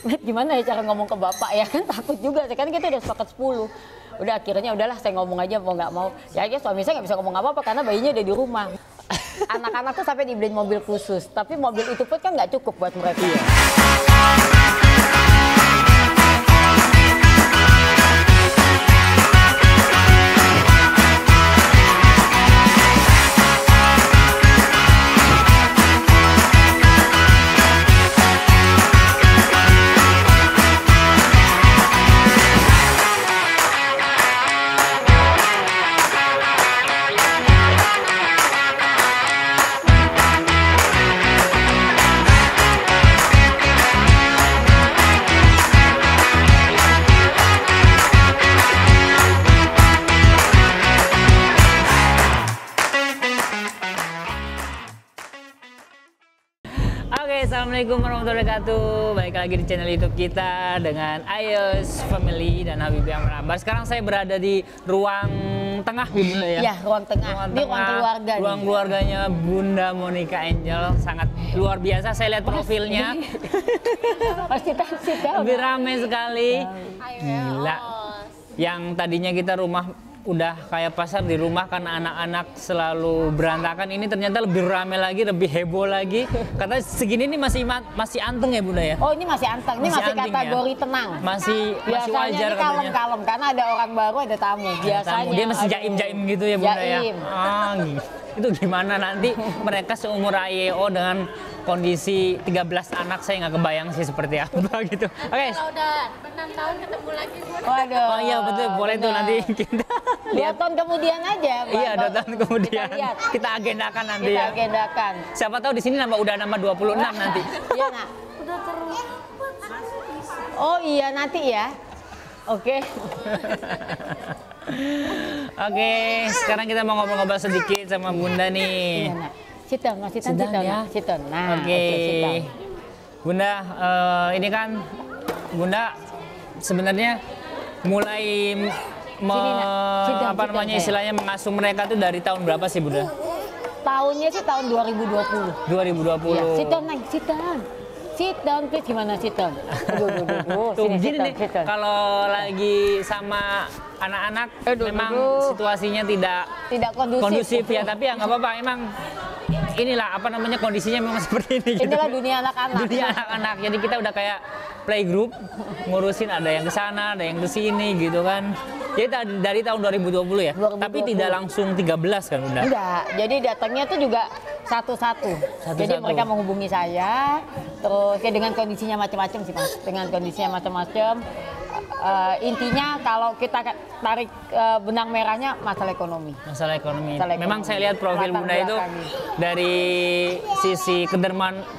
Met, gimana ya cara ngomong ke bapak ya kan takut juga, kan kita udah sepakat 10. Udah akhirnya udahlah saya ngomong aja mau nggak mau. Ya akhirnya suami saya nggak bisa ngomong apa-apa karena bayinya udah di rumah. Anak-anak tuh sampai dibeliin mobil khusus, tapi mobil itu pun kan nggak cukup buat mereka. Iya. Assalamualaikum warahmatullahi wabarakatuh. Balik lagi di channel YouTube kita dengan Ayos Family dan Habibie Amrabar. Sekarang saya berada di ruang tengah, Bunda ya. Iya, ruang tengah. Ini ruang keluarga. Ruang keluarganya Bunda Monica Angel sangat luar biasa. Saya lihat profilnya. Lebih ramai sekali. Gila. Yang tadinya kita rumah udah kayak pasar di rumah karena anak-anak selalu berantakan, ini ternyata lebih ramai lagi, lebih heboh lagi. Katanya segini ini masih anteng ya Bunda ya? Oh ini masih anteng, ini masih kategori ya? tenang. Masih wajar ini kalem-kalem karena ada orang baru, ada tamu. Biasanya dia masih jaim-jaim gitu ya Bunda jaim. Ya? Itu gimana nanti mereka seumur AYO dengan kondisi 13 anak, saya nggak kebayang sih seperti apa gitu. Oke. Kalau udah 6 tahun ketemu lagi. Waduh. Oh iya betul, boleh tuh nanti kita lihat. 2 tahun kemudian aja. Iya, 2 tahun kemudian. Kita agendakan nanti ya. Kita agendakan. Siapa tahu di sini udah nambah 26 nanti. Iya nak. Udah terus. Oh iya nanti ya. Oke. Oke, sekarang kita mau ngobrol-ngobrol sedikit sama Bunda nih. Iya nak. Siton ya. Siton. Nah, oke. Bunda, ini kan Bunda sebenarnya mulai istilahnya mengasuh mereka tuh dari tahun berapa sih Bunda? Tahunnya sih tahun 2020. 2020. Ya, Siton. Sit down please, gimana sit down? Tuh gini nih, kalau lagi sama anak-anak memang situasinya tidak kondusif ya, tapi ya nggak apa-apa, emang inilah kondisinya memang seperti ini. Inilah gitu. dunia anak-anak. Dunia anak-anak. Jadi kita udah kayak playgroup, ngurusin ada yang ke sana, ada yang ke sini gitu kan. Jadi dari tahun 2020 ya. 2020. Tapi tidak langsung 13 kan Bunda? Enggak. Jadi datangnya tuh juga satu-satu. Jadi mereka menghubungi saya, terus ya dengan kondisinya macam-macam sih Mas. Dengan kondisinya macam-macam. Intinya kalau kita tarik benang merahnya masalah ekonomi. Masalah ekonomi. Memang saya lihat profil Bunda itu dari sisi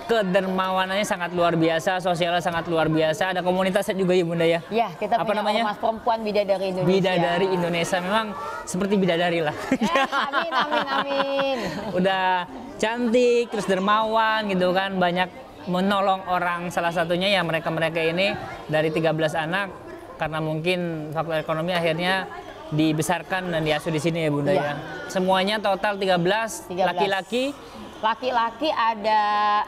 kedermawanannya sangat luar biasa, sosialnya sangat luar biasa. Ada komunitasnya juga ya Bunda ya? Iya, kita punya Ormas Perempuan Bidadari Indonesia. Bidadari Indonesia memang seperti bidadari lah. Amin. Udah cantik, terus dermawan gitu kan, banyak menolong orang, salah satunya ya mereka-mereka ini dari 13 anak. Karena mungkin faktor ekonomi akhirnya dibesarkan dan diasuh di sini ya Bunda ya. Semuanya total 13. Laki-laki. Laki-laki ada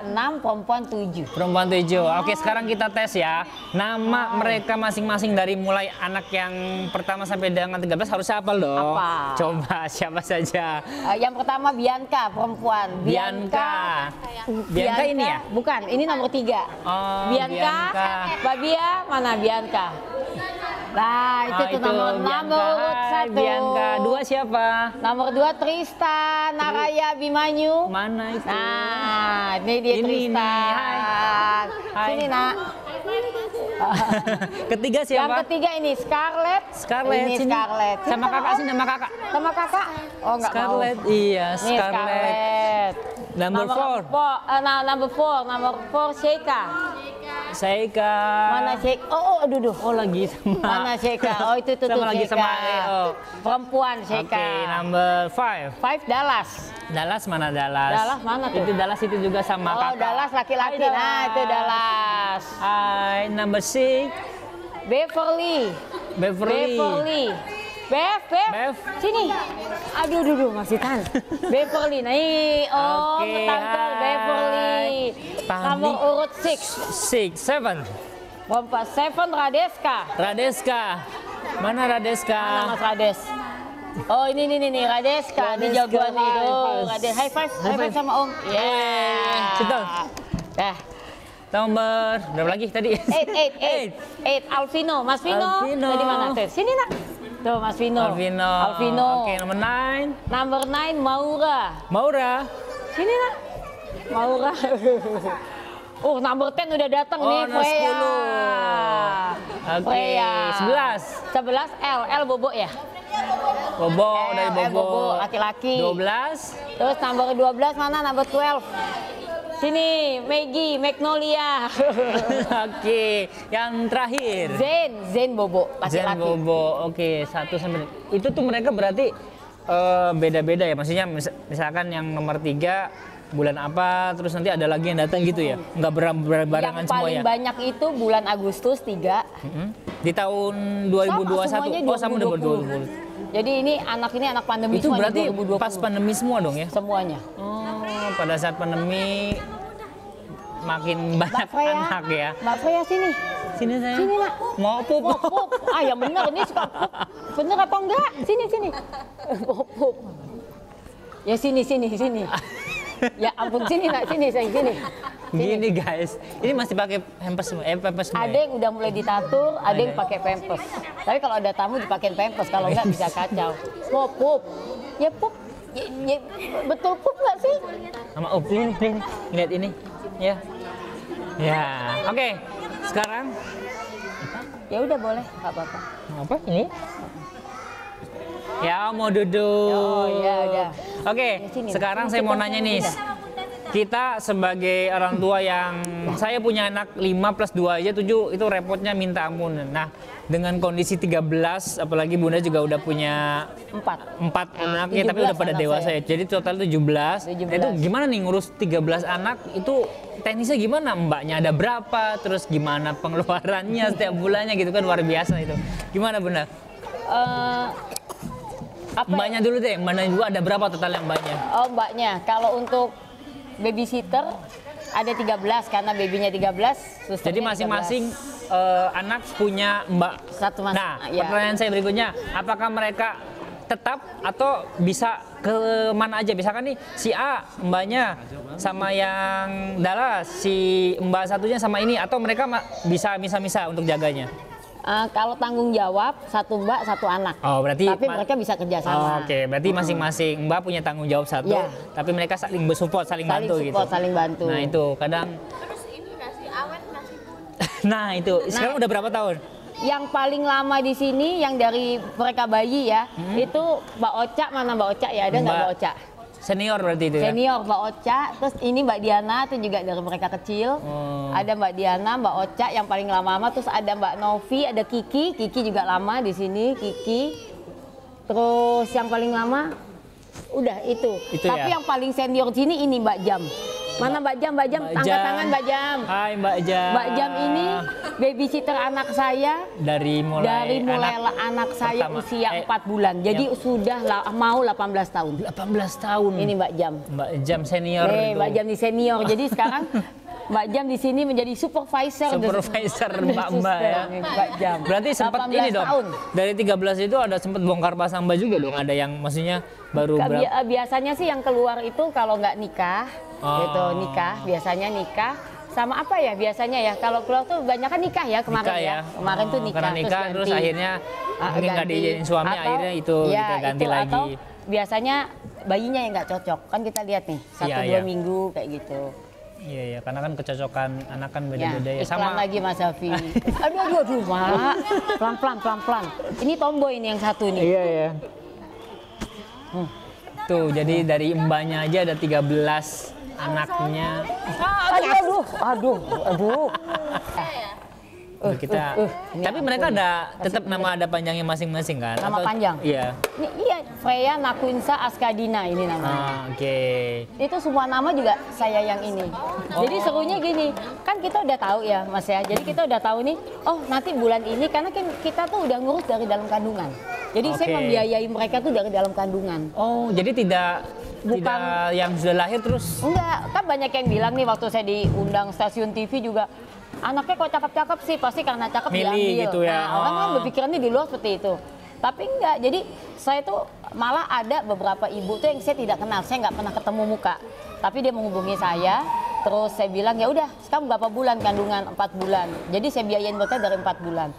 6, perempuan 7. Perempuan 7. Oke, sekarang kita tes ya. Nama mereka masing-masing dari mulai anak yang pertama sampai dengan 13 harus hafal dong. Apa? Coba siapa saja. Yang pertama Bianca, perempuan. Bianca ini ya? Bukan, ini nomor 3. Oh, Bianca. Babia, mana Bianca? Nah, itu nomor urut 1. Bianca. 2 siapa? Nomor 2 Tristan Naraya Bimanyu. Mana itu? Nah, ini dia Tristan. Hai. Sini nak. Ketiga siapa? Yang ketiga ini Scarlett. Ini sini. Scarlett. Sama kakak sini, sama kakak. Sama kakak? Oh, enggak Scarlett. mau. Iya, Nih, Scarlett. Number 4. Number 4 Sheika. Seika. Mana Sheika? Aduh. Oh, lagi sama. Mana Sheika? Oh, itu tuh sama lagi sama perempuan Sheika. Oke, number 5. 5 Dallas. Dallas mana Dallas? Dallas mana tuh? Itu Dallas itu juga sama kakak. Oh, Dallas laki-laki. Nah, itu Dallas. Hai, number 6. Beverly. Bev. Sini. Aduh, masih tahan. Beverly, nih. Oh, Oke, tante hai. Beverly. Tani. Nomor urut 6. 6, 7. Pompa 7 Radeska. Radeska. Mana Radeska? Mana Mas Rades? Oh, ini nih Radeska. Ini Radeska, jagoan nih. high Tuh, five. Rades. High five five. sama Om. Yeah. Situ. Dah. Nomor berapa lagi tadi? 8. Alvino, Mas Vino. Alvino. Tadi mana? Tuh, sini nak. Tuh Mas Vino. Alvino. Oke, nomor 9. Number 9 Maura. Maura. Sini nak. Maura. Number 10 udah datang Oh, nih, nomor Freya. 10. Oke, Freya. 11. 11 L Bobo ya? Bobo, dari L Bobo. Bobo, laki-laki. 12. Terus number 12 mana? Number 12. Sini, Maggie, Magnolia. Oke, yang terakhir. Zen Bobo, Zen laki-laki. Bobo. Oke, 1 sampai. Itu tuh mereka berarti beda-beda ya. Maksudnya misalkan yang nomor 3 bulan apa, terus nanti ada lagi yang datang gitu ya. Nggak barengan Yang semua paling ya. banyak itu bulan Agustus 3. Di tahun 2021. Sama semuanya Oh, sama 2020. 2020. Jadi ini anak pandemi Itu semua berarti di 2020. pas pandemi semua dong ya? Semuanya. Pada saat pandemi makin banyak Mbak Freya, anak ya. Mbak Freya sini. Sini saya. Sini nak. Mau pup. Pup. Yang bener ini suka pup. Bener apa enggak? Sini. Pup. Ya sini. Ya ampun sini nak, sini sayang sini. Gini guys, ini masih pakai pampers semua. Pampers semua. Ada yang udah mulai ditatur, ada yang pakai pampers. Tapi kalau ada tamu dipakai pampers, kalau enggak bisa kacau. Pup. Ya pup. Ya, betul pup nggak sih? Sama ini, lihat ini. Ya. Ya. Oke. Sekarang Ya udah boleh, nggak apa-apa. apa ini? Ya mau duduk. Oh iya udah. Oke, Ya, sini. sekarang Sini, saya mau kita nanya sini, nih. udah. Kita sebagai orang tua yang saya punya anak 5 plus 2 aja 7 itu repotnya minta ampun. Nah, dengan kondisi 13 apalagi Bunda juga udah punya 4 anaknya tapi 17 udah pada anak dewasa saya. ya. Jadi total 17. 17. Nah, itu gimana nih ngurus 13 anak itu teknisnya gimana? Mbaknya ada berapa? Terus gimana pengeluarannya setiap bulannya gitu kan luar biasa itu. Gimana Bunda? Apa Mbaknya dulu deh, mbaknya dulu ada berapa total yang mbaknya? Oh mbaknya, kalau untuk babysitter ada 13 karena babynya 13. Jadi susternya masing-masing anak punya mbak. Satu mas. Nah, Ya. pertanyaan saya berikutnya, apakah mereka tetap atau bisa ke mana aja? Misalkan nih si A mbaknya sama yang Dallas, si mbak satunya sama ini, atau mereka bisa misa-misa untuk jaganya? Kalau tanggung jawab satu mbak satu anak. Oh, berarti Tapi mereka bisa kerja sama. Oke, berarti masing-masing mbak punya tanggung jawab satu, Ya. tapi mereka saling bersupport, saling bantu gitu. Saling bantu. Nah itu kadang. Terus ini ngasih awet ngasih Nah itu sekarang udah berapa tahun? Yang paling lama di sini yang dari mereka bayi ya, itu Mbak Oca, mana Mbak Oca ya? Ada nggak Mbak Oca? Senior berarti itu ya? Senior Mbak Oca, terus ini Mbak Diana itu juga dari mereka kecil. Ada Mbak Diana, Mbak Oca yang paling lama-lama, terus ada Mbak Novi, ada Kiki juga lama di sini, Kiki. Terus yang paling lama udah itu. Tapi ya? yang paling senior di sini ini Mbak Jam. Mana Mbak Jam? Mbak Jam, angkat tangan Mbak Jam. Hai Mbak Jam. Mbak Jam ini babysitter anak saya dari mulai anak saya pertama. usia 4 bulan. Jadi sudah mau 18 tahun. 18 tahun. Ini Mbak Jam. Mbak Jam senior. Mbak Jam di senior. Jadi sekarang Mbak Jam di sini menjadi supervisor Mbak-mbak ya. Mbak Jam. Berarti sempat 18 ini dong. tahun. Dari 13 itu ada sempat bongkar pasang mbak juga dong. Ada yang maksudnya baru berapa? Biasanya sih yang keluar itu kalau nggak nikah, gitu nikah. Biasanya nikah. Sama apa ya biasanya ya? Kalau keluar tuh banyak kan nikah ya kemarin Nikah ya. Kemarin tuh nikah. Karena nikah terus ganti. akhirnya mungkin nggak Ganti. diizinin suami, Atau- akhirnya itu ya, kita ganti itu, lagi. Atau biasanya bayinya yang nggak cocok. Kan kita lihat nih, 1-2 Iya. minggu kayak gitu. Iya ya, karena kan kecocokan anak kan Ya, beda-beda ya. iklan lagi Mas Hafi. aduh, Mak. Pelan-pelan. Ini tomboy ini yang satu nih. Iya ya. Tuh, jadi dari mbaknya aja ada 13 anaknya. Aduh. Kita. Tapi mereka ada tetap nama ada panjangnya masing-masing kan? Nama panjang? Iya. Iya, Freya Nakwinsa Askadina ini namanya. Oke. Itu semua nama juga saya yang ini. Jadi serunya gini, kan kita udah tahu ya Mas ya. Jadi kita udah tahu nih, oh nanti bulan ini karena kan kita tuh udah ngurus dari dalam kandungan. Jadi saya membiayai mereka tuh dari dalam kandungan. Oh, jadi tidak yang sudah lahir terus? Enggak, kan banyak yang bilang nih waktu saya diundang stasiun TV juga, anaknya kok cakep-cakep sih, pasti karena cakep Milih diambil. gitu ya. Nah, orang kan berpikirannya di luar seperti itu. Tapi enggak, jadi saya tuh malah ada beberapa ibu tuh yang saya tidak kenal, saya nggak pernah ketemu muka. Tapi dia menghubungi saya, terus saya bilang ya udah, sekarang berapa bulan kandungan? 4 bulan. Jadi saya biayain mereka dari 4 bulan.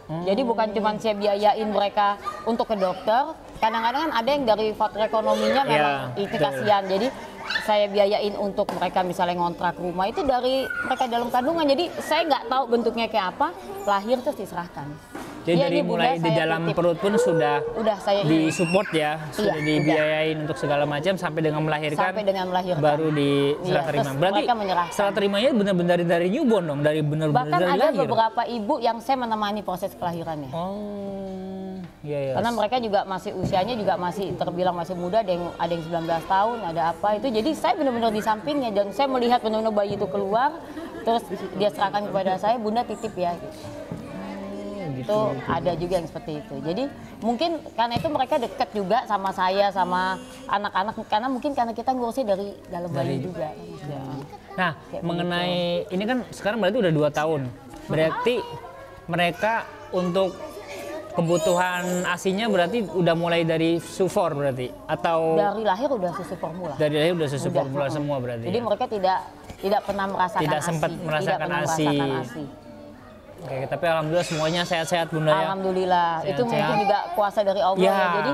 Jadi bukan cuma saya biayain mereka untuk ke dokter, kadang-kadang kan ada yang dari faktor ekonominya memang itu kasihan. Jadi saya biayain untuk mereka misalnya ngontrak rumah itu dari mereka dalam kandungan. Jadi saya nggak tahu bentuknya kayak apa, lahir terus diserahkan. Jadi dari mulai di dalam perut pun sudah saya disupport ya, sudah dibiayain untuk segala macam sampai dengan melahirkan. Baru diserah terima. Berarti serah terimanya benar-benar dari newborn dong, dari benar-benar dari lahir. Bahkan ada beberapa ibu yang saya menemani proses kelahirannya. Oh, iya. Karena mereka juga masih usianya juga masih terbilang masih muda, ada yang 19 tahun, ada apa itu. Jadi saya benar-benar di sampingnya dan saya melihat benar-benar bayi itu keluar, terus dia serahkan kepada saya, Bunda titip ya. Itu ada juga yang seperti itu. Jadi mungkin karena itu mereka dekat juga sama saya, sama anak-anak, karena mungkin karena kita ngurusnya dari dalam bayi juga. Nah, mengenai ini kan sekarang berarti udah 2 tahun. Berarti mereka untuk kebutuhan ASI-nya berarti udah mulai dari sufor berarti? Atau dari lahir udah susu formula? Dari lahir udah susu formula semua berarti. Jadi mereka tidak pernah merasakan tidak sempat merasakan ASI. Oke, tapi alhamdulillah semuanya sehat-sehat Bunda ya. Alhamdulillah, sehat, itu mungkin juga kuasa dari Allah ya. Jadi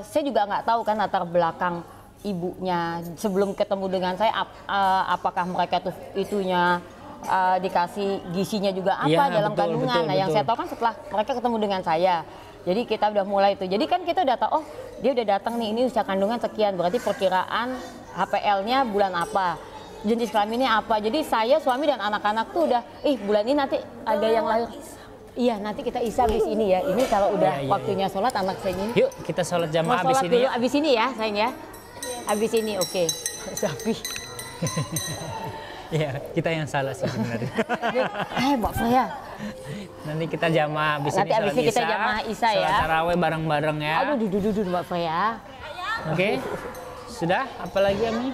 saya juga nggak tahu kan latar belakang ibunya sebelum ketemu dengan saya, apakah mereka tuh itunya dikasih gizinya juga apa dalam kandungan. Nah, yang saya tahu kan setelah mereka ketemu dengan saya. Jadi kita udah mulai itu. Jadi kan kita udah tahu, oh dia udah datang nih, ini usia kandungan sekian, berarti perkiraan HPL-nya bulan apa. Jenis kelaminnya apa. Jadi saya, suami dan anak-anak tuh udah, bulan ini nanti ada yang lahir. Iya, nanti kita isya habis ini ya. Ini kalau udah waktunya sholat anak saya ini. Yuk kita sholat jamaah habis ini. Dulu habis ini ya sayang ya. Habis ini oke. Sapi. Iya, kita yang salah sih sebenarnya. Mbak Freya. Nanti kita jamaah habis ini. Nanti habis ini kita jamaah isya ya. Sholat tarawih bareng-bareng ya. Aduh, duduk Mbak Freya. Oke. Sudah, apalagi Ami?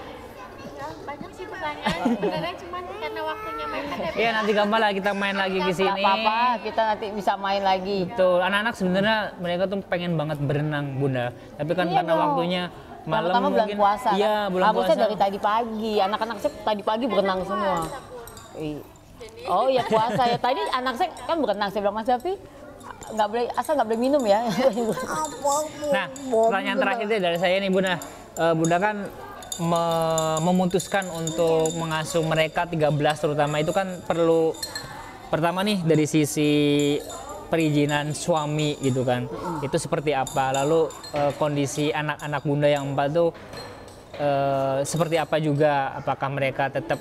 Banyak sih pertanyaan, sebenarnya cuma karena waktunya mepet. Iya, nanti gampang lah kita main lagi ke sini. Gak apa-apa, kita nanti bisa main lagi. Betul, anak-anak sebenarnya mereka tuh pengen banget berenang Bunda. Tapi kan karena waktunya malam mungkin. Bulan puasa. Iya, bulan puasa. Harusnya dari tadi pagi, anak-anak saya tadi pagi berenang semua. Oh ya puasa ya, tadi anak saya kan berenang, saya bilang Mas Davi, nggak boleh, asal nggak boleh minum ya. Nah, pertanyaan terakhir dari saya nih Bunda. Bunda kan memutuskan untuk mengasuh mereka 13 terutama itu kan perlu pertama nih dari sisi perizinan suami gitu kan. Itu seperti apa, lalu kondisi anak-anak Bunda yang 4 tuh seperti apa juga, apakah mereka tetap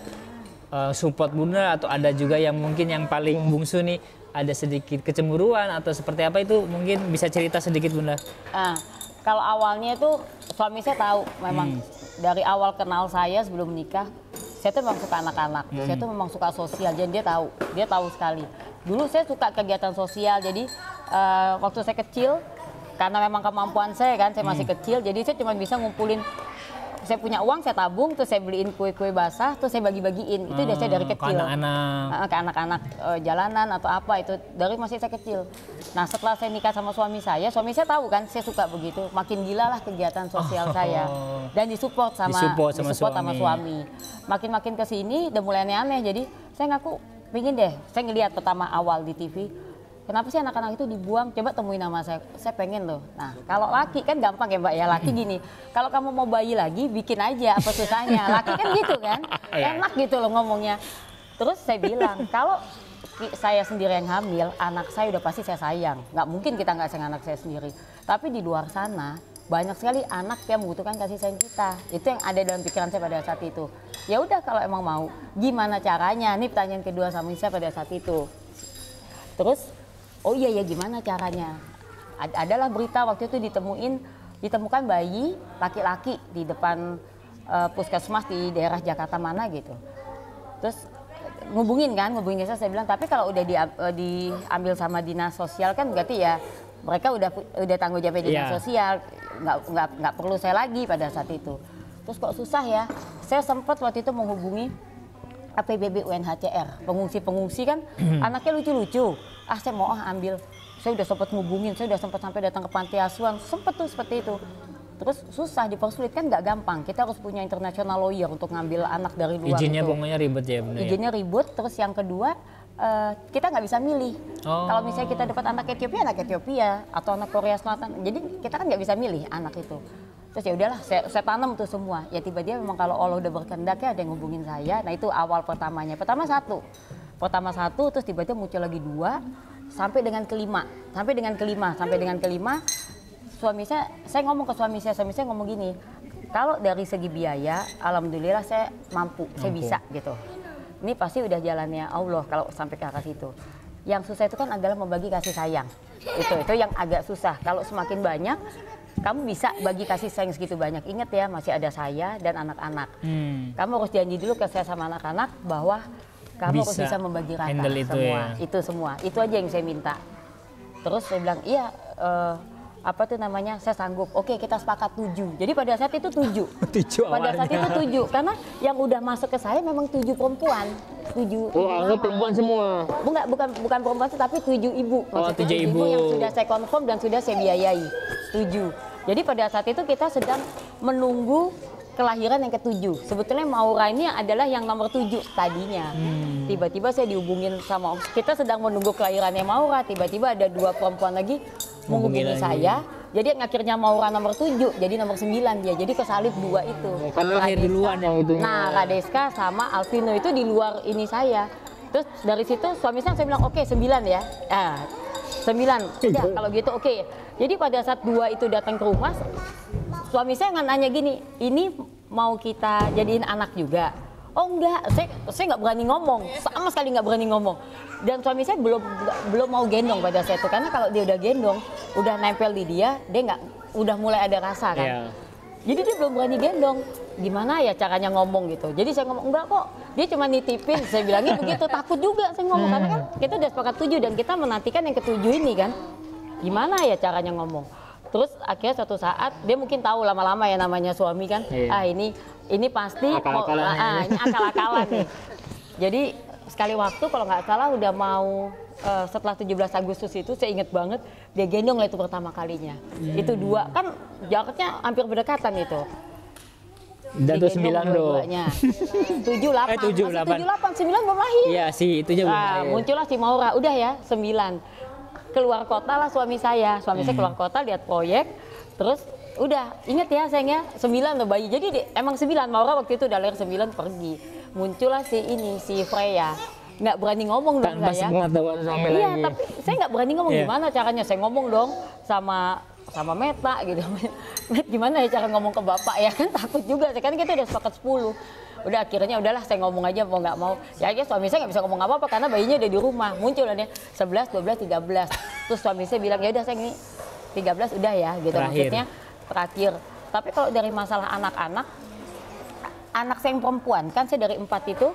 support Bunda atau ada juga yang mungkin yang paling bungsu nih ada sedikit kecemburuan atau seperti apa, itu mungkin bisa cerita sedikit Bunda. Kalau awalnya itu suami saya tahu memang dari awal kenal saya sebelum menikah, saya tuh memang suka anak-anak, saya tuh memang suka sosial, jadi dia tahu sekali. Dulu saya suka kegiatan sosial, jadi waktu saya kecil, karena memang kemampuan saya kan, saya masih kecil, jadi saya cuma bisa ngumpulin, saya punya uang, saya tabung, terus saya beliin kue-kue basah, terus saya bagi-bagiin. Itu biasanya dari kecil. Ke anak-anak jalanan atau apa, itu dari masih saya kecil. Nah setelah saya nikah sama suami saya tahu kan saya suka begitu. Makin gila lah kegiatan sosial saya. Dan disupport sama suami. Makin-makin kesini udah mulai aneh-aneh. Jadi saya ngaku pingin deh, saya ngelihat pertama awal di TV. Kenapa sih anak-anak itu dibuang? Coba temuin nama saya pengen loh. Nah kalau laki kan gampang ya Mbak ya, laki gini, kalau kamu mau bayi lagi bikin aja, apa susahnya, laki kan gitu kan, enak gitu loh ngomongnya. Terus saya bilang, kalau saya sendiri yang hamil, anak saya udah pasti saya sayang, nggak mungkin kita nggak sayang anak saya sendiri. Tapi di luar sana, banyak sekali anak yang membutuhkan kasih sayang kita. Itu yang ada dalam pikiran saya pada saat itu. Ya udah kalau emang mau, gimana caranya? Ini pertanyaan kedua sama saya pada saat itu. Terus, oh iya ya gimana caranya? Adalah berita waktu itu ditemukan bayi laki-laki di depan puskesmas di daerah Jakarta mana gitu. Terus ngubungin saya bilang tapi kalau udah diambil sama dinas sosial kan berarti ya Mereka udah tanggung jawab dinas Iya. sosial, nggak perlu saya lagi pada saat itu. Terus kok susah ya, saya sempat waktu itu menghubungi APBB UNHCR, pengungsi kan anaknya lucu-lucu, saya mau ambil. Saya udah sempat ngubungin, saya udah sempat sampai datang ke panti asuhan, sempat tuh seperti itu. Terus susah, dipersulit kan nggak gampang. Kita harus punya international lawyer untuk ngambil anak dari luar. Izinnya itu. pokoknya ribet ya bener ya. Izinnya ribut. Terus yang kedua, kita nggak bisa milih. Kalau misalnya kita dapat anak Ethiopia atau anak Korea Selatan, jadi kita kan nggak bisa milih anak itu. Terus ya udahlah, saya tanam tuh semua. Ya tiba-tiba memang kalau Allah udah berkehendak ya ada yang hubungin saya. Nah itu awal pertamanya. Pertama satu, terus tiba-tiba muncul lagi 2, sampai dengan kelima. Suami saya ngomong ke suami saya ngomong gini, kalau dari segi biaya, alhamdulillah saya mampu, saya bisa gitu. Ini pasti udah jalannya Allah kalau sampai ke arah situ. Yang susah itu kan adalah membagi kasih sayang. Itu yang agak susah. Kalau semakin banyak, kamu bisa bagi kasih sayang segitu banyak. Ingat ya, masih ada saya dan anak-anak. Kamu harus janji dulu ke saya sama anak-anak bahwa kamu harus bisa membagi rata itu semua. ya. Itu semua. Itu aja yang saya minta. Terus saya bilang, iya, saya sanggup. Oke, kita sepakat 7. Jadi pada saat itu 7. 7 Pada saat itu 7. Karena yang udah masuk ke saya memang 7 perempuan. 7. Anggap perempuan semua. Bukan perempuan, tapi 7 ibu. Maksudnya 7 ibu. yang sudah saya confirm dan sudah saya biayai. 7. Jadi pada saat itu kita sedang menunggu kelahiran yang ke-7. Sebetulnya Maura ini adalah yang nomor 7 tadinya. Tiba-tiba saya dihubungin sama kita sedang menunggu kelahirannya Maura. Tiba-tiba ada 2 perempuan lagi menghubungi saya. Jadi yang akhirnya Maura nomor 7, jadi nomor 9 dia. Jadi kesalip 2 itu. Karena lahir duluan yang itu. Nah, Radeska sama Alvino itu di luar ini saya. Terus dari situ suami saya bilang, oke 9 ya. 9, udah kalau gitu oke. Jadi pada saat 2 itu datang ke rumah, suami saya nanya gini, ini mau kita jadiin anak juga? Oh enggak, saya nggak berani ngomong, sama sekali nggak berani ngomong. Dan suami saya belum mau gendong pada saat itu, karena kalau dia udah gendong, udah nempel di dia nggak, udah mulai ada rasa kan. Yeah. Jadi dia belum berani gendong. Gimana ya caranya ngomong gitu. Jadi saya ngomong, enggak kok, dia cuma nitipin. Saya bilangnya begitu, takut juga saya ngomong. Karena kan kita udah sepakat 7 dan kita menantikan yang ke-7 ini kan. Gimana ya caranya ngomong. Terus akhirnya suatu saat, dia mungkin tahu lama-lama ya namanya suami kan. Ini pasti, ini akal-akalan nih. Jadi sekali waktu kalau nggak salah udah mau setelah 17 Agustus itu saya inget banget dia gendong lah itu pertama kalinya. Itu 2 kan jaraknya hampir berdekatan itu. Dan tuh 9 dong. 7, 8. 7, 8. 9 belum lahir. Iya sih, itu juga belum lahir. Muncullah si Maura, udah ya 9. Keluar kota lah suami saya keluar kota lihat proyek, terus udah inget ya sayangnya 9 tuh bayi. Jadi emang 9, Maura waktu itu udah lahir 9 pergi. Muncullah si Freya. Nggak berani ngomong dong tanpa saya. sepengetahuan suami lagi. Iya, tapi saya nggak berani ngomong gimana caranya. Saya ngomong dong sama Meta gitu. Met, gimana ya cara ngomong ke bapak ya kan takut juga. Kan kita udah sepakat 10. Udah akhirnya udahlah saya ngomong aja mau nggak mau. Ya akhirnya suami saya nggak bisa ngomong apa-apa karena bayinya udah di rumah. Muncul lah dia 11, 12, 13. Terus suami saya bilang ya udah saya ini 13 udah ya gitu. Maksudnya terakhir. Tapi kalau dari masalah anak-anak, anak saya yang perempuan, kan saya dari 4 itu,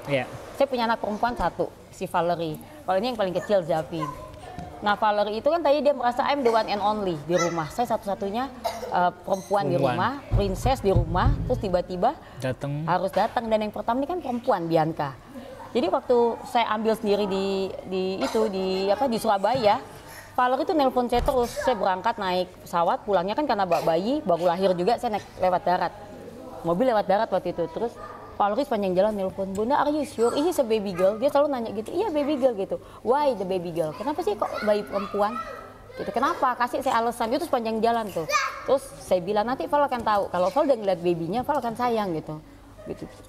saya punya anak perempuan 1, si Valerie. Kalau ini yang paling kecil, Zafi. Nah Valerie itu kan tadi dia merasa I'm the one and only di rumah. Saya satu-satunya perempuan di rumah, princess di rumah, terus tiba-tiba harus datang. Dan yang pertama ini kan perempuan, Bianca. Jadi waktu saya ambil sendiri di Surabaya, Valerie itu nelpon saya terus. Saya berangkat naik pesawat, pulangnya kan karena bayi, baru lahir juga saya naik lewat darat. Mobil lewat darat waktu itu. Terus Valerie sepanjang jalan nelpon, Bunda, are you sure? Is this a baby girl? Dia selalu nanya gitu, iya baby girl gitu. Why the baby girl? Kenapa sih kok bayi perempuan? Gitu. Kenapa? Kasih saya alasan. Itu sepanjang jalan tuh. Terus saya bilang, nanti Val akan tahu. Kalau Val udah ngeliat babynya, Val akan sayang gitu.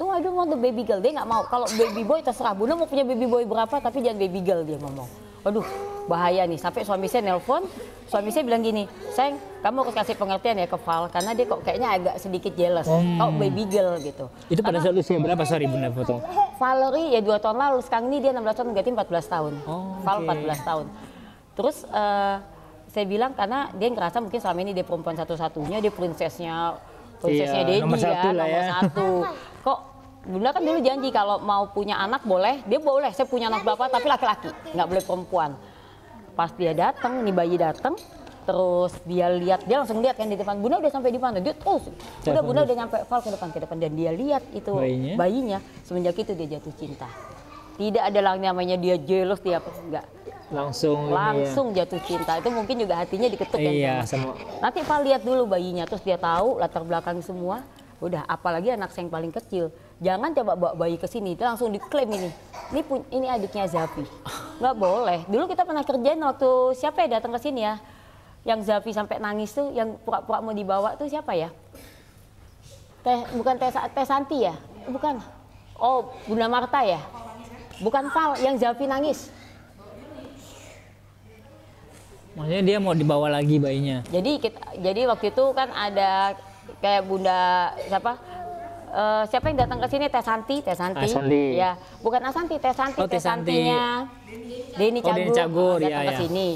No, I don't want the baby girl. Dia nggak mau. Kalau baby boy terserah. Bunda mau punya baby boy berapa, tapi jangan baby girl, dia ngomong. Waduh, bahaya nih. Sampai suami saya nelpon, suami saya bilang gini, sayang, kamu harus kasih pengertian ya ke Val, karena dia kok kayaknya agak sedikit jealous. Kok baby girl gitu. Itu pada saat usia berapa, sorry Bunda potong? Valerie ya 2 tahun lalu, sekarang ini dia 16 tahun, ganti 14 tahun. Val 14 tahun. Terus saya bilang karena dia ngerasa mungkin selama ini dia perempuan satu-satunya, dia prinsesnya Dedi nomor ya, nomor 1. Kok Bunda kan dulu janji kalau mau punya anak boleh, dia boleh. Saya punya anak bapak tapi laki-laki, nggak boleh perempuan. Pas dia datang, nih bayi datang, Terus dia lihat, dia langsung lihat kan di depan, Bunda udah sampai di mana? Dia udah Bunda udah nyampe Val ke depan dan dia lihat itu bayinya. Semenjak itu dia jatuh cinta. Tidak ada lagi namanya dia jealous, dia apa enggak. Langsung jatuh cinta. Itu mungkin juga hatinya diketuk kan. Iya, sama. Nanti Val lihat dulu bayinya, terus dia tahu latar belakang semua. Udah, apalagi anak saya yang paling kecil. Jangan coba bawa bayi ke sini, dia langsung diklaim ini. Ini adiknya Zafi. Nggak boleh. Dulu kita pernah kerjain waktu siapa ya datang ke sini ya? Yang Zafi sampai nangis tuh, yang pura-pura mau dibawa tuh siapa ya? Bukan Teh Santi ya? Bukan. Oh, Bunda Marta ya? Bukan Val, yang Zafi nangis. Maksudnya dia mau dibawa lagi bayinya. Jadi waktu itu kan ada kayak Bunda siapa yang datang ke sini? Teh Santi. Ya, bukan Asanti, Teh Santi. Oh, Teh Santi. Santinya Denny Cagur datang ke iya. sini.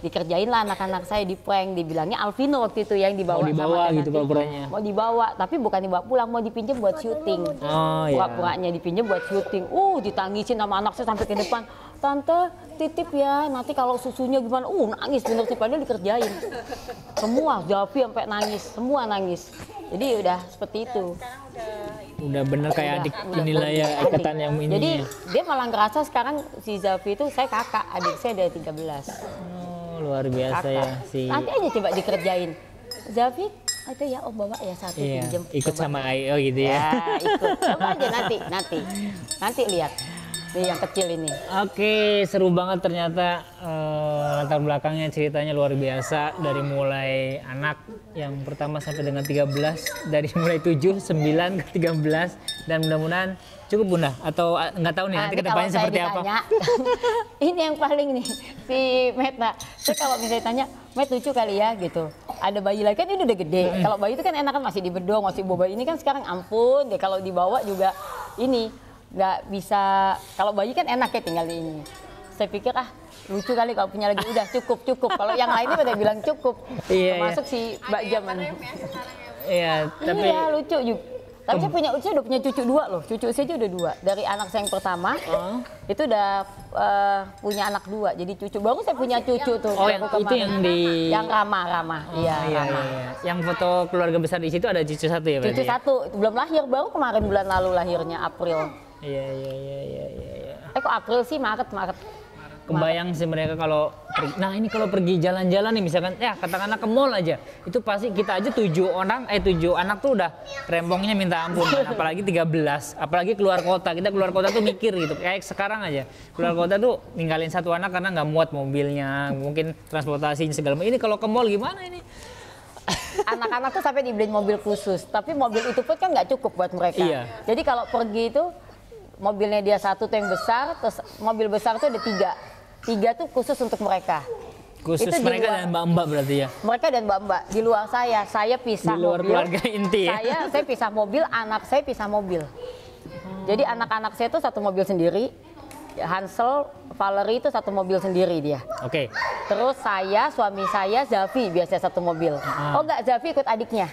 Dikerjain lah anak-anak saya di prank, dibilangnya Alvino waktu itu yang dibawa Mau dibawa sama gitu pura-puranya. Mau dibawa, tapi bukan dibawa pulang, mau dipinjam buat syuting. Oh iya. Pura-puranya dipinjam buat syuting. Ditangisin sama anak saya sampai ke depan. Tante, titip ya, nanti kalau susunya gimana? Nangis bener sih, padahal dikerjain. Semua, Zafi sampai nangis, semua nangis. Jadi udah seperti itu. Udah bener kayak adik inilah ya, ikatan yang ini. Jadi dia malah ngerasa sekarang si Zafi itu saya kakak, adik saya dari 13. Luar biasa Kakak. ya si. Nanti aja coba dikerjain. Zafi, itu ya bawa ya satu pinjem. Ikut Coba. sama Ayo gitu ya. Ikut. Coba aja nanti lihat. Nih yang kecil ini. Oke, seru banget ternyata latar belakangnya, ceritanya luar biasa dari mulai anak yang pertama sampai dengan 13, dari mulai 7, 9 ke 13 dan mudah-mudahan cukup Bunda atau nggak tahu nih nanti kedepannya seperti apa. Ini yang paling nih si Meta. Terus kalau misalnya tanya, Met lucu kali ya gitu. Ada bayi lagi kan ini udah gede. Kalau bayi itu kan enak kan masih di bedong, masih boba. Ini kan sekarang ampun deh kalau dibawa juga ini nggak bisa. Kalau bayi kan enak ya tinggal di ini. Saya pikir lucu kali kalau punya lagi, udah cukup. Kalau yang lainnya pada bilang cukup. Iya, termasuk si Mbak Jaman. Iya, tapi Iya lucu juga. Tapi saya udah punya cucu 2 loh. Cucu saya aja udah 2. Dari anak saya yang pertama itu udah punya anak 2. Jadi cucu baru saya punya cucu tuh. Oh, itu yang di yang Rama. Iya. Yang foto keluarga besar di situ ada cucu 1 ya berarti. Cucu 1 belum lahir, baru kemarin bulan lalu lahirnya April. Iya. Kok April sih? Maret. Kebayang sih mereka kalau ini kalau pergi jalan-jalan nih misalkan ya katakanlah ke mall aja, itu pasti kita aja 7 anak tuh udah rempongnya minta ampun, apalagi 13, apalagi keluar kota. Kita keluar kota tuh mikir gitu, kayak sekarang aja keluar kota tuh ninggalin 1 anak karena nggak muat mobilnya, mungkin transportasinya segala macam. Ini kalau ke mall gimana ini? Anak-anak tuh sampai dibeliin mobil khusus, tapi mobil itu pun kan nggak cukup buat mereka. Iya. Jadi kalau pergi itu mobilnya dia 1 tuh yang besar, terus mobil besar tuh ada 3 tuh khusus untuk mereka. Khusus itu mereka dan mbak-mbak berarti ya? Mereka dan mbak-mbak. Di luar saya pisah mobil. Di luar keluarga inti ya? Saya pisah mobil, anak saya pisah mobil. Jadi anak-anak saya tuh 1 mobil sendiri. Hansel, Valerie itu 1 mobil sendiri dia. Oke. Terus suami saya, Zafi biasanya 1 mobil. Oh enggak, Zafi ikut adiknya.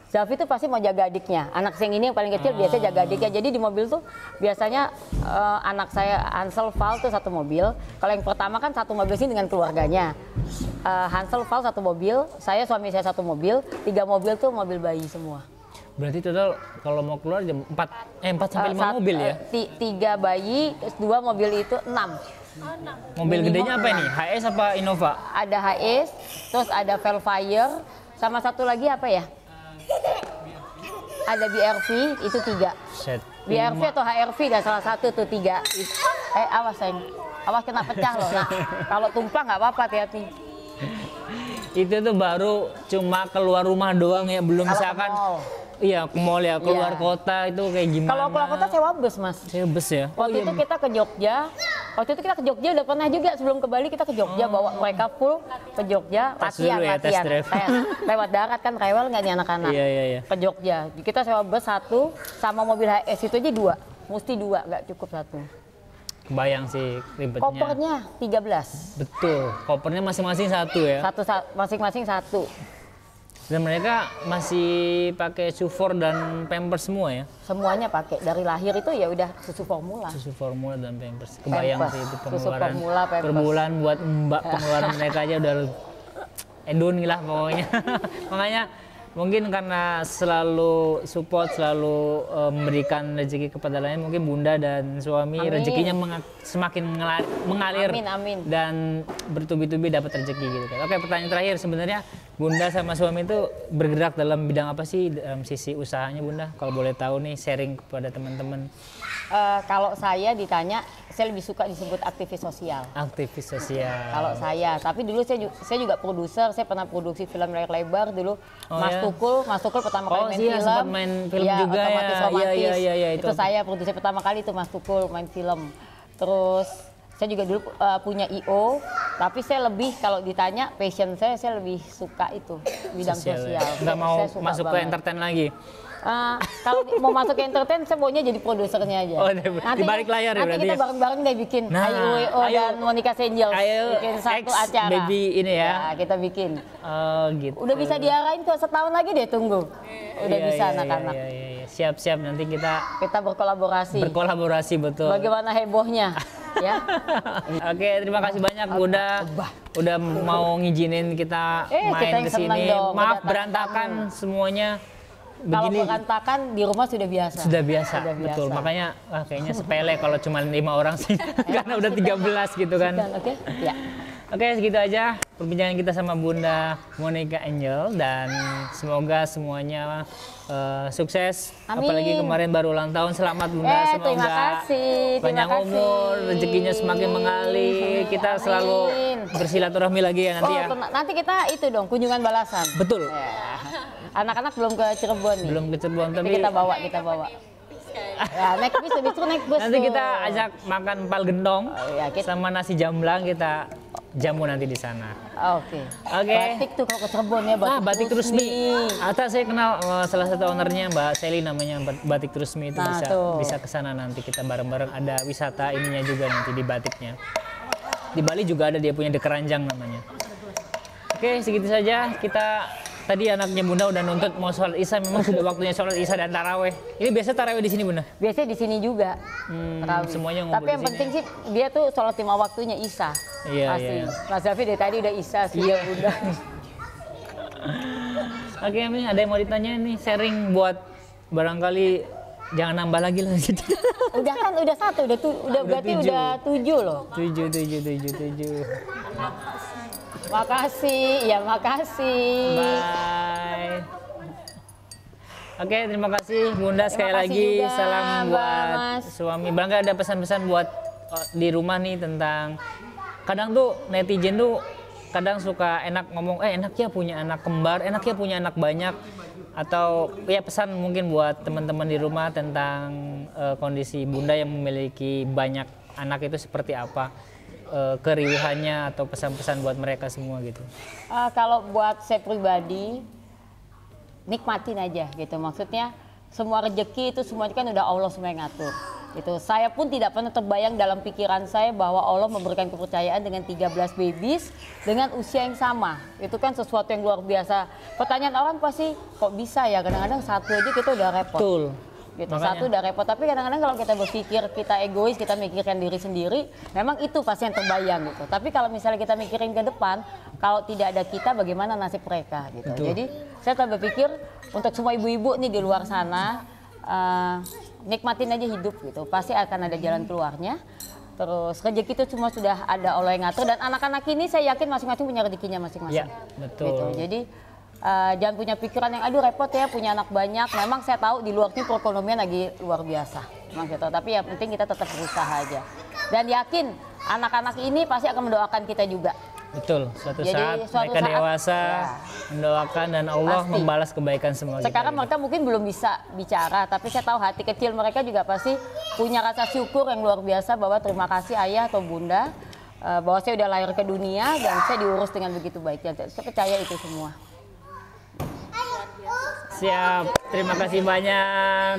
Zafi tuh pasti mau jaga adiknya. Anak saya yang ini yang paling kecil biasanya jaga adiknya. Jadi di mobil tuh biasanya anak saya Hansel, Val tuh 1 mobil. Kalau yang pertama kan 1 mobil sini dengan keluarganya. Hansel, Val 1 mobil, suami saya 1 mobil, 3 mobil tuh mobil bayi semua. Berarti total kalau mau keluar jam 4 sampai 5 mobil ya? 3 bayi, terus 2 mobil itu 6. Mobil gedenya apa ini? HS apa Innova? Ada HS, terus ada Velfire, sama 1 lagi apa ya? Ada BRV, itu 3. Set. BRV atau HRV dan salah satu tuh 3. Awas sayang, awas kena pecah loh. Nah, kalau tumpah nggak apa-apa, hati-hati. Itu tuh baru cuma keluar rumah doang ya, belum misalkan. Iya, ke mall ya, keluar kota itu kayak gimana? Kalau keluar kota sewa bus, Mas. Sewa bus ya? Waktu itu kita ke Jogja. Waktu itu kita ke Jogja udah pernah juga sebelum ke Bali kita ke Jogja bawa mereka full ke Jogja latihan. Test drive. Lewat darat kan rewel nggak nih anak-anak? Iya. Ke Jogja. Kita sewa bus 1 sama mobil HS itu aja 2. Mesti 2, nggak cukup 1. Kebayang sih ribetnya. Kopernya 13. Betul. Kopernya masing-masing 1 ya? Masing-masing 1. Dan mereka masih pakai sufor dan pampers semua ya? Semuanya pakai. Dari lahir itu ya udah susu formula. Susu formula dan pampers. Kebayang sih itu Susu pengeluaran formula, per bulan buat mbak, pengeluaran mereka aja udah edun lah pokoknya. Makanya mungkin karena selalu support, selalu memberikan rezeki kepada lain, mungkin Bunda dan suami Amin. rezekinya semakin mengalir Amin, amin. dan bertubi-tubi dapat rezeki gitu kan. Oke, pertanyaan terakhir, sebenarnya Bunda sama suami itu bergerak dalam bidang apa sih, dalam sisi usahanya Bunda? Kalau boleh tahu nih, sharing kepada teman-teman. Kalau saya ditanya, saya lebih suka disebut aktivis sosial. Aktivis sosial. Kalau saya, tapi dulu saya juga produser, saya pernah produksi film layar lebar dulu. Oh, Mas ya? Tukul pertama kali main iya, film. sempat main film Ya, juga ya. otomatis-romantis. Iya, Itu saya produser pertama kali itu Mas Tukul main film. Terus saya juga dulu punya IO, tapi saya lebih kalau ditanya passion saya lebih suka itu bidang sosial. Nggak mau Saya suka masuk ke banget. entertain lagi. Kalau mau masuk ke entertain, saya maunya jadi produsernya aja. Oh, di balik layar ya nanti berarti kita ya? bareng-bareng deh bikin Nah, IO ayo. dan Monica Angels. Ayo, Bikin satu X acara. baby ini ya. Kita bikin. Oh gitu. Udah bisa diarahin kok, setahun lagi deh tunggu. Udah Iya, bisa iya, anak-anak. iya. Siap-siap nanti kita Kita berkolaborasi. berkolaborasi betul. Bagaimana hebohnya, ya? Oke, terima kasih banyak Bunda udah mau ngizinin kita kita main yang ke senang sini. dong, Maaf kedatangan berantakan semuanya. Kalau Begini berantakan di rumah sudah biasa. sudah biasa, Sudah biasa. betul. Makanya kayaknya sepele kalau cuma 5 orang sih. Karena udah 13 gitu kan. Oke, ya. Oke, segitu aja perbincangan kita sama Bunda Monica Angel, dan semoga semuanya sukses. Amin. Apalagi kemarin baru ulang tahun. Selamat Bunda, semoga Terima kasih. panjang umur, rezekinya semakin mengalir. Kita Amin. selalu bersilaturahmi lagi ya nanti ya. Nanti kita itu dong kunjungan balasan. Betul. Ya. Anak-anak belum ke Cirebon nih. Belum ke Cirebon, Nanti tapi kita bawa. Ya, naik bis, justru naik bus. nanti tuh. kita ajak makan empal gentong ya, kita- sama nasi jamblang, kita jamu nanti di sana. Oke. Oke. Batik tuh kalau ke Cirebon ya, Batik Trusmi. Atas saya kenal salah satu ownernya, Mbak Seli namanya, Batik Trusmi itu. Nah, tuh. bisa ke sana nanti kita bareng-bareng, ada wisata ininya juga nanti di batiknya. Di Bali juga ada dia punya The Keranjang namanya. Oke, segitu saja. Kita tadi anaknya Bunda udah nuntut mau sholat Isya, memang sudah waktunya sholat Isya dan taraweh. Ini biasa taraweh di sini Bunda? Biasanya di sini juga. Tarawih. semuanya ngumpul Tapi yang di sini. penting sih dia tuh sholat 5 waktunya Isya. Iya, Pasti. iya. Mas Zafi dari tadi udah Isya sih ya Bunda. Oke, Ami, ada yang mau ditanya nih, sharing buat barangkali jangan nambah lagi lah. Udah kan, udah satu, udah berarti 7. udah 7 loh. 7. Makasih, ya makasih. Bye. Oke, terima kasih Bunda sekali kasih lagi. juga, Salam Mbak buat Mas. suami. Bangga ada pesan-pesan buat di rumah nih tentang, kadang tuh netizen tuh kadang suka enak ngomong, enaknya punya anak kembar, enaknya punya anak banyak, atau ya pesan mungkin buat teman-teman di rumah tentang kondisi Bunda yang memiliki banyak anak itu seperti apa, keriuhannya atau pesan-pesan buat mereka semua gitu. Kalau buat saya pribadi, nikmatin aja gitu. Maksudnya semua rezeki itu semuanya kan udah Allah semua yang ngatur. Gitu. Saya pun tidak pernah terbayang dalam pikiran saya bahwa Allah memberikan kepercayaan dengan 13 babies dengan usia yang sama. Itu kan sesuatu yang luar biasa. Pertanyaan orang pasti kok bisa ya, kadang-kadang satu aja kita udah repot. Betul. Gitu. Makanya. Satu udah repot, tapi kadang-kadang kalau kita berpikir kita egois, kita mikirkan diri sendiri, memang itu pasti yang terbayang gitu. Tapi kalau misalnya kita mikirin ke depan, kalau tidak ada kita bagaimana nasib mereka gitu. Betul. Jadi saya berpikir untuk semua ibu-ibu nih di luar sana, nikmatin aja hidup gitu. Pasti akan ada jalan keluarnya. Terus rezeki itu semua sudah ada Allah yang ngatur, dan anak-anak ini saya yakin masing-masing punya rezekinya masing-masing. Ya, betul. Gitu. Jadi jangan punya pikiran yang aduh repot ya punya anak banyak. Memang saya tahu di luar ini perekonomian lagi luar biasa. Memang gitu. Tapi yang penting kita tetap berusaha aja. Dan yakin anak-anak ini pasti akan mendoakan kita juga. Betul, suatu Jadi, saat suatu mereka saat, dewasa mendoakan dan Allah Pasti. membalas kebaikan semua Sekarang kita. mereka mungkin belum bisa bicara, tapi saya tahu hati kecil mereka juga pasti punya rasa syukur yang luar biasa bahwa terima kasih ayah atau bunda bahwa saya udah lahir ke dunia dan saya diurus dengan begitu baik. Saya percaya itu semua. Siap, terima kasih banyak.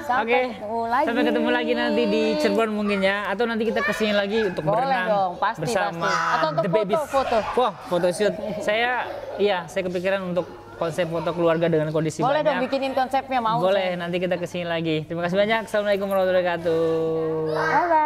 Sampai ketemu lagi. Sampai ketemu lagi nanti di Cirebon mungkin ya, atau nanti kita kesini lagi untuk Boleh berenang dong, pasti, bersama pasti. Atau untuk The Babies. foto. Wah, photoshoot. saya kepikiran untuk konsep foto keluarga dengan kondisi Boleh dong banyak. bikinin konsepnya, mau Boleh, saya. nanti kita kesini lagi. Terima kasih banyak. Assalamualaikum warahmatullahi wabarakatuh. Bye-bye.